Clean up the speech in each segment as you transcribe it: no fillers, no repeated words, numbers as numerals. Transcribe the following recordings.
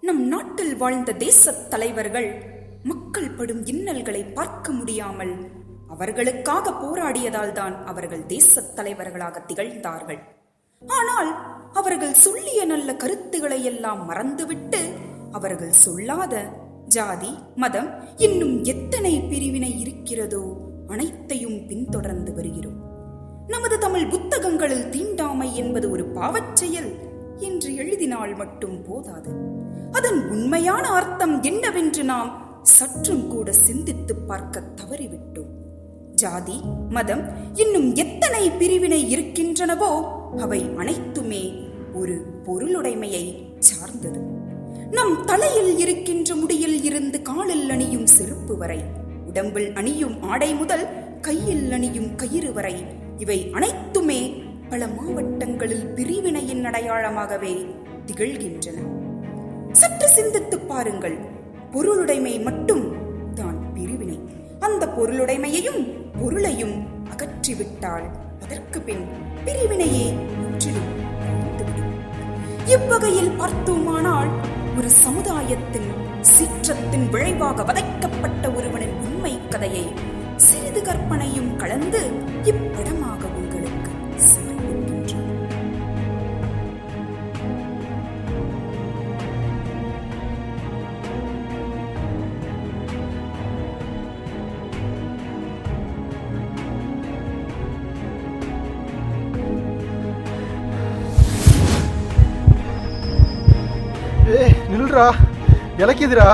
நம் நாட்டில் வாழ்ந்த தேசத் தலைவர்கள் மக்கள் படும் இன்னல்களை பார்க்க முடியாமல் அவர்களுக்காக போராடியதால் தான் அவர்கள் தேசத் தலைவர்களாக திகழ்ந்தார்கள். ஆனால் அவர்கள் சொல்லிய நல்ல கருத்துக்களை எல்லாம் மறந்துவிட்டு அவர்கள் சொல்லாத ஜாதி மதம் இன்னும் எத்தனை பிரிவினை இருக்கிறதோ அனைத்தையும் பின்தொடர்ந்து வருகிறோம். நமது தமிழ் புத்தகங்களில் தீண்டாமை என்பது ஒரு பாவச் செயல் என்று எழுதினால் மட்டும் போதாது. அதன் உண்மையான அர்த்தம் என்னவென்று நாம் சற்றும் கூட சிந்தித்து பார்க்க தவறிவிட்டோம். ஜாதி மதம் இன்னும் எத்தனை பிரிவினை இருக்கின்றனவோ அவை அனைத்துமே ஒரு பொருளுடைமையை சார்ந்தது. நம் தலையில் இருக்கின்ற முடியில் இருந்து காலில் அணியும் செருப்பு வரை, உடம்பில் அணியும் ஆடை முதல் கையில் அணியும் கயிறு வரை, இவை அனைத்துமே பல மாவட்டங்களில் பிரிவினையின் அடையாளமாகவே திகழ்கின்றன. சற்று சிந்தித்து பாருங்கள். பொருளுடைமை மட்டும் தான் பிரிவினை. அந்த பொருளுடைமையையும் பொருளையும் அகற்றிவிட்டால் அதற்கு பின் பிரிவினையே முற்றிலும் அழிந்துவிடும். இவ்வகையில் பார்த்தோமானால் ஒரு சமுதாயத்தின் சீற்றத்தின் விளைவாக வதைக்கப்பட்ட ஒருவனின் உண்மை கதையை சிறிது கற்பனையும் கலந்து இப்படமாக உங்களுக்கு சமர்ப்பிக்கின்றோம். நில்றா, இலக்கியதுரா.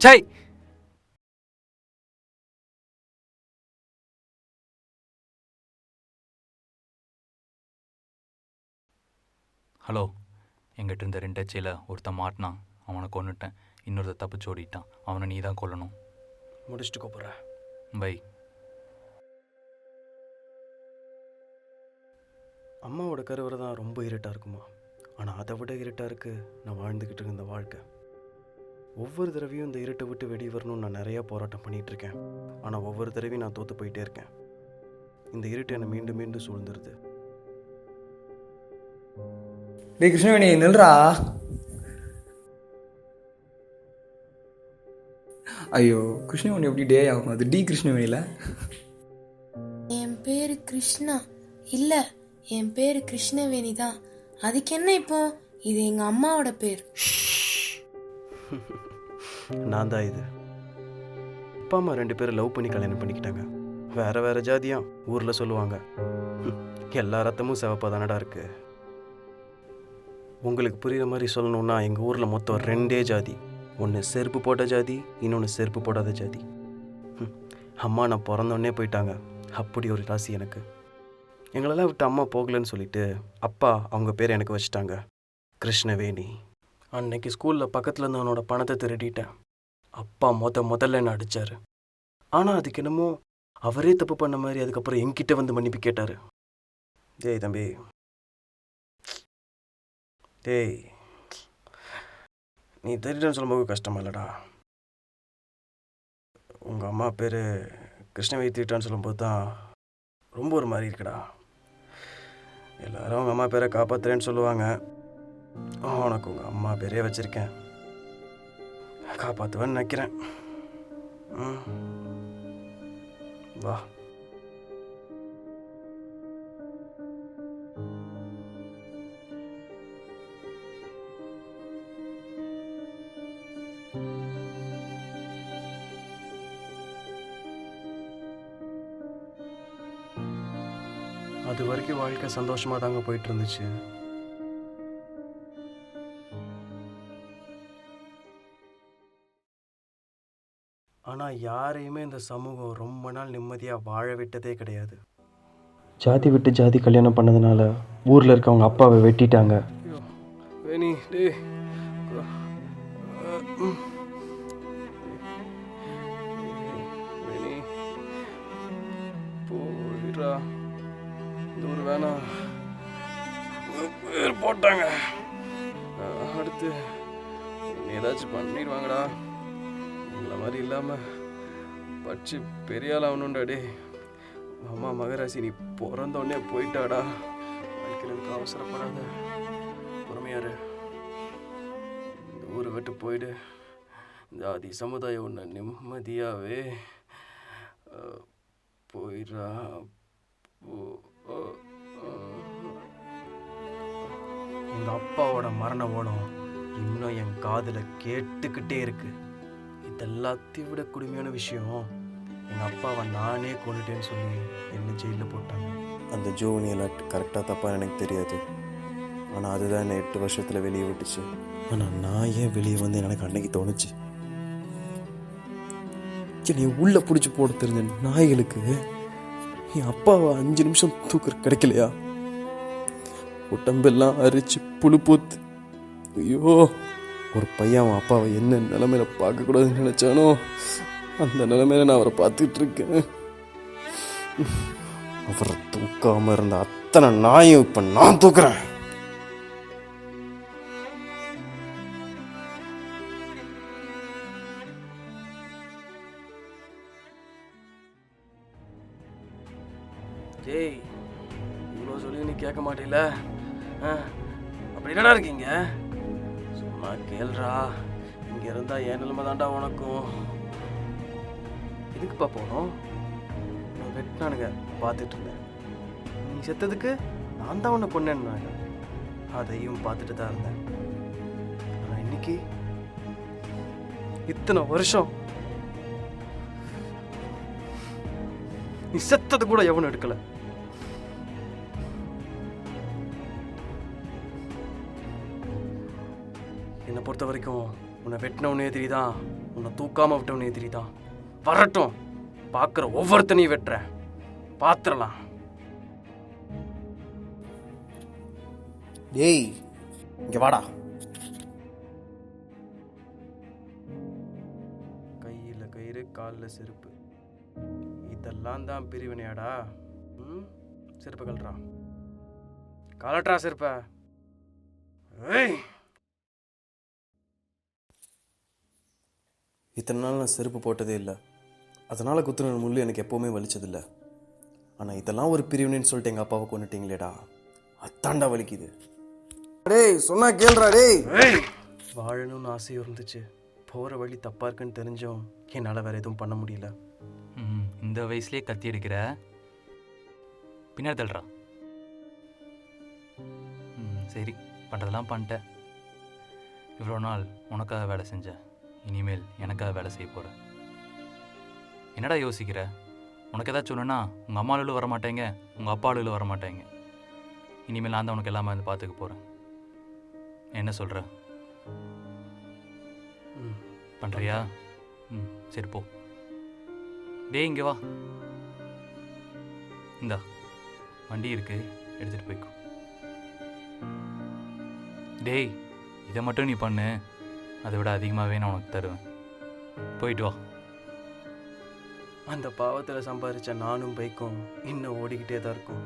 சை, ஹலோ, எங்கிட்ட இருந்த 2 அச்சையில் ஒருத்தன் மாட்டினான், அவனை கொன்னுட்டேன். இன்னொருத்த தப்பிச்சு ஓடிட்டான், அவனை நீ தான் கொல்லணும். முடிச்சுட்டு கூப்பிட்றேன். பை. அம்மாவோட கருவறை தான் ரொம்ப இருட்டாக இருக்குமா, ஆனால் அதை விட இருட்டாக இருக்கு நான் வாழ்ந்துக்கிட்டு இருந்த வாழ்க்கை. ஒவ்வொரு தடவையும் இந்த இருட்டை விட்டு வெளியே வரணும்னு நான் நிறையா போராட்டம் பண்ணிகிட்ருக்கேன். ஆனால் ஒவ்வொரு தடவையும் நான் தோற்று போயிட்டே இருக்கேன். இந்த இருட்டு என்னை மீண்டும் மீண்டும் சூழ்ந்துருது. டேய் கிருஷ்ணவேணி, நில்றா. ஐயோ, கிருஷ்ணவேணி எப்படி டே ஆகும்? அது டி கிருஷ்ணவேணியில. என் பேரு கிருஷ்ணா இல்ல, என் பேரு கிருஷ்ணவேணி தான். அதுக்கு என்ன இப்போ? இது எங்க அம்மாவோட பேர். நான் தான் இது. அப்பா அம்மா 2 பேரும் லவ் பண்ணி கல்யாணம் பண்ணிக்கிட்டாங்க. வேற வேற ஜாதியாக ஊரில் சொல்லுவாங்க. எல்லா ரத்தமும் சிவப்பாக தானடா இருக்கு. உங்களுக்கு புரிகிற மாதிரி சொல்லணும்னா எங்கள் ஊரில் மொத்தம் 2 ஜாதி. ஒன்று செருப்பு போட்ட ஜாதி, இன்னொன்று செருப்பு போடாத ஜாதி. அம்மா நான் பிறந்தோடனே போயிட்டாங்க. அப்படி ஒரு ராசி எனக்கு. எங்களெல்லாம் விட்டு அம்மா போகலன்னு சொல்லிட்டு அப்பா அவங்க பேர் எனக்கு வச்சுட்டாங்க, கிருஷ்ணவேணி. அன்னைக்கு ஸ்கூலில் பக்கத்தில் இருந்தவனோட பணத்தை திருடிட்டேன். அப்பா முதல்ல என்ன அடித்தார். ஆனால் அதுக்கு என்னமோ அவரே தப்பு பண்ண மாதிரி அதுக்கப்புறம் என்கிட்ட வந்து மன்னிப்பு கேட்டார். டேய் தம்பி, டேய் நீ திருடன்னு சொல்லும்போது கஷ்டமா இல்லைடா. உங்கள் அம்மா பேர் கிருஷ்ணவேணி திருட்டான்னு சொல்லும்போது தான் ரொம்ப ஒரு மாதிரி இருக்குடா. எல்லாரும் உங்கள் அம்மா பேரை காப்பாற்றுறேன்னு சொல்லுவாங்க. உனக்கு உங்கள் அம்மா பேரே வச்சுருக்கேன், காப்பாற்றுவேன்னு நினைக்கிறேன். வா. அது வரைக்கும் வாழ்க்கை சந்தோஷமாக தாங்க போயிட்டு இருந்துச்சு. ஆனால் யாரையுமே இந்த சமூகம் ரொம்ப நாள் நிம்மதியாக வாழ விட்டதே கிடையாது. ஜாதி விட்டு ஜாதி கல்யாணம் பண்ணதுனால ஊரில் இருக்கவங்க அப்பாவை வெட்டிட்டாங்க. வேணி டே வேணி போயிடா, இந்த ஒரு வேணாம் பேர் போட்டாங்க. அடுத்து ஏதாச்சும் பண்ணிடுவாங்கடா. உங்களை மாதிரி இல்லாமல் படிச்சு பெரிய ஆள் ஆகணும்டா. டே அம்மா மகராசி, நீ பிறந்தோடனே போயிட்டாடா. வாழ்க்கையில் எனக்கு அவசரப்படாத, பொறுமையாரு. இந்த ஊரை விட்டு போயிடு. ஜாதி சமுதாயம் ஒன்று நிம்மதியாகவே போயிடா. எங்கள் அப்பாவோட மரண ஓலம் இன்னும் என் காதில் கேட்டுக்கிட்டே இருக்கு. இதெல்லாத்தையும் விட கொடுமையான விஷயம், எங்கள் அப்பாவை நானே கொண்டுட்டேன்னு சொல்லி என்ன ஜெயிலில் போட்டாங்க. அந்த ஜோனியெல்லாம் கரெக்டாக தப்பாக எனக்கு தெரியாது. ஆனால் அதுதான் என்னை 8 வருஷத்தில் வெளியே விட்டுச்சு. ஆனால் நான் ஏன் வெளியே வந்து எனக்கு அன்னைக்கு தோணுச்சு, என்னை உள்ளே பிடிச்சி போட தெரிஞ்ச நாய்களுக்கு என் அப்பாவை 5 நிமிஷம் தூக்க கிடைக்கலையா? உடம்பெல்லாம் அரிச்சு புழு பூத்து. ஐயோ, ஒரு பையன் அவன் அப்பாவை என்ன நிலைமையில பார்க்கக்கூடாதுன்னு நினைச்சானோ அந்த நிலைமையில நான் அவரை பார்த்துக்கிட்டு இருக்கேன். அவரை தூக்காம இருந்த அத்தனை நாயும் இப்ப நான் தூக்குறேன். ஜெய், இவ்வளோ சொல்லி நீ கேட்க மாட்டேல? அப்படி என்னடா இருக்கீங்க? சும்மா கேள்றா. இங்கே இருந்தால் என் நிலைமை தான்டா உனக்கும். இதுக்குப்பா போனோம்? நான் வெட்டினானுங்க பார்த்துட்டு இருந்தேன். நீ செத்ததுக்கு நான் தான் உன்னை கொன்னேன்னாங்க. அதையும் பார்த்துட்டு தான் இருந்தேன். ஆனால் இன்னைக்கு இத்தனை வருஷம் நீ செத்தது கூட எவனும் எடுக்கல. என்னை பொறுத்த வரைக்கும் உன்னை வெட்டினவனே எதிரிதான், உன்னை தூக்காம விட்டவனே எதிரிதான். வரட்டும், பார்க்குற ஒவ்வொருத்தனையும் வெட்டுற பாத்திரலாம். டேய், இங்க வாடா. கையில் கயிறு, காலில் செருப்பு, இதெல்லாம் தான் பிரிவினையாடா? செருப்பு கழட்டா, கலட்டா செருப்ப. ஏய், இத்தனை நாள் நான் செருப்பு போட்டதே இல்லை. அதனால் குத்துன முள்ளு எனக்கு எப்போவுமே வலிச்சதில்லை. ஆனால் இதெல்லாம் ஒரு பிரிவினைன்னு சொல்லிட்டு எங்கள் அப்பாவை கொண்டுட்டீங்களேடா, அத்தாண்டா வலிக்குது. டேய், சொன்னா கேள்றா. டேய், வாழணும்னு ஆசை இருந்துச்சு. போகிற வழி தப்பாக இருக்குன்னு தெரிஞ்சும் என்னால் வேறு எதுவும் பண்ண முடியல. இந்த வயசுலேயே கத்தி எடுக்கிற, பின்னாடி தள்ளுறா. சரி, பண்ணுறதெல்லாம் பண்ணிட்டேன். இவ்வளோ நாள் உனக்காக வேலை செஞ்சேன், இனிமேல் எனக்காக வேலை செய்ய போகிறேன். என்னடா யோசிக்கிற? உனக்கு ஏதாச்சும் ஒன்றுனா உங்கள் அம்மா அலுவலும் வரமாட்டேங்க, உங்கள் அப்பா அலுவலும் வரமாட்டேங்க. இனிமேல் நான் தான் உனக்கு எல்லாமே வந்து பார்த்துக்க போகிறேன். என்ன சொல்கிற? பண்ணுறியா? சரி போ. டேய், இங்கே வா. இந்தா வண்டி இருக்கு, எடுத்துகிட்டு போய்க்கோ. டேய், இதை மட்டும் நீ பண்ணு, அதை விட அதிகமாகவே நான் உனக்கு தருவேன். போயிட்டு வா. அந்த பாவத்தில் சம்பாதிச்ச நானும் பைக்கும் இன்னும் ஓடிக்கிட்டே தான் இருக்கும்.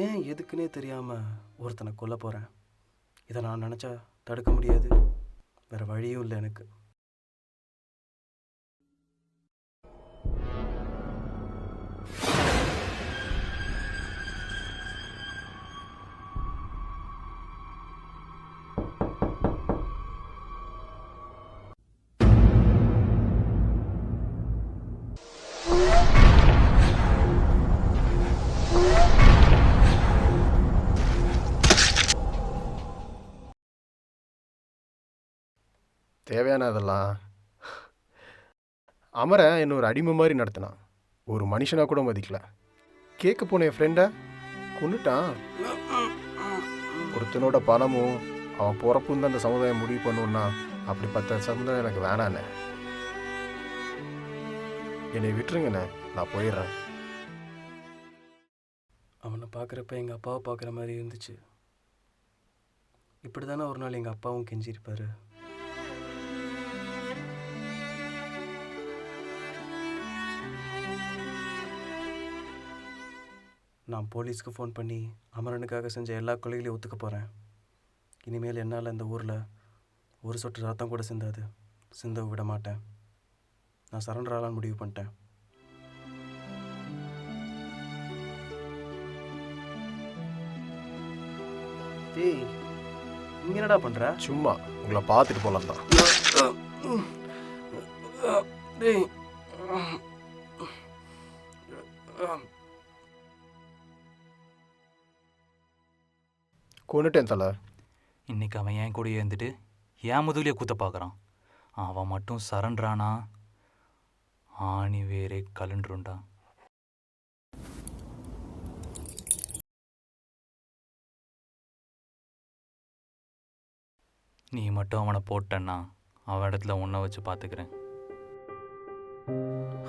ஏன் எதுக்குன்னே தெரியாமல் ஒருத்தனை கொல்ல போகிறேன். இதை நான் நினச்சா தடுக்க முடியாது, வேறு வழியும் இல்லை எனக்கு. தேவையானதெல்லாம் அமரை என்ன ஒரு அடிமை மாதிரி நடத்தினான். ஒரு மனுஷனாக கூட மதிக்கல. கேட்க போன என் ஃப்ரெண்டை கொண்டுட்டான். ஒருத்தனோட பணமும் அவன் பிறப்பும் தான் அந்த சமுதாயம் முடிவு பண்ணுன்னா, அப்படிப்பட்ட சமுதாயம் எனக்கு வேணாண்ணே. என்னை விட்டுருங்கண்ணே, நான் போயிடுறேன். அவனை பார்க்குறப்ப எங்கள் அப்பாவை பார்க்குற மாதிரி இருந்துச்சு. இப்படி தானே ஒரு நாள் எங்கள் அப்பாவும் கெஞ்சிருப்பார். நான் போலீஸ்க்கு ஃபோன் பண்ணி அமரனுக்காக செஞ்ச எல்லா கொலைகளையும் ஒத்துக்க போகிறேன். இனிமேல் என்னால் இந்த ஊரில் ஒரு சொட்டு ரத்தம் கூட சிந்த விட மாட்டேன். நான் சரண்டர் ஆகலான்னு முடிவு பண்ணிட்டேன். டேய், நீங்க என்னடா பண்ற? சும்மா உங்களை பார்த்துட்டு போகலாம் தான். டேய், கொண்டுட்டேன் தலை. இன்னைக்கு அவன் என் கூடயே இருந்துட்டு என் முதுகுலேயே குத்த பார்க்குறான். அவன் மட்டும் சரண்டரானா ஆணி வேறே கலண்டுருண்டா. நீ மட்டும் அவனை போட்டன்னா அவன் இடத்துல உன்னை வச்சு பார்த்துக்கிறேன்.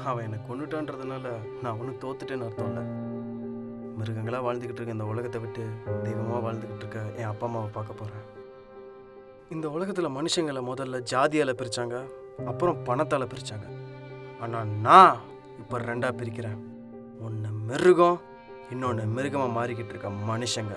அவன் என்னை கொண்டுட்டான்றதுனால நான் ஒன்றும் தோத்துட்டேன்னு அர்த்தம் இல்லை. மிருகங்களாக வாழ்ந்துக்கிட்டு இருக்க இந்த உலகத்தை விட்டு தெய்வமாக வாழ்ந்துக்கிட்டு இருக்க என் அப்பா அம்மாவை பார்க்க போகிறேன். இந்த உலகத்தில் மனுஷங்களை முதல்ல ஜாதியால் பிரித்தாங்க, அப்புறம் பணத்தால் பிரித்தாங்க. ஆனால் நான் இப்போ ரெண்டாக பிரிக்கிறேன். ஒன்று மிருகம், இன்னொன்று மிருகமாக மாறிக்கிட்டு இருக்க மனுஷங்க.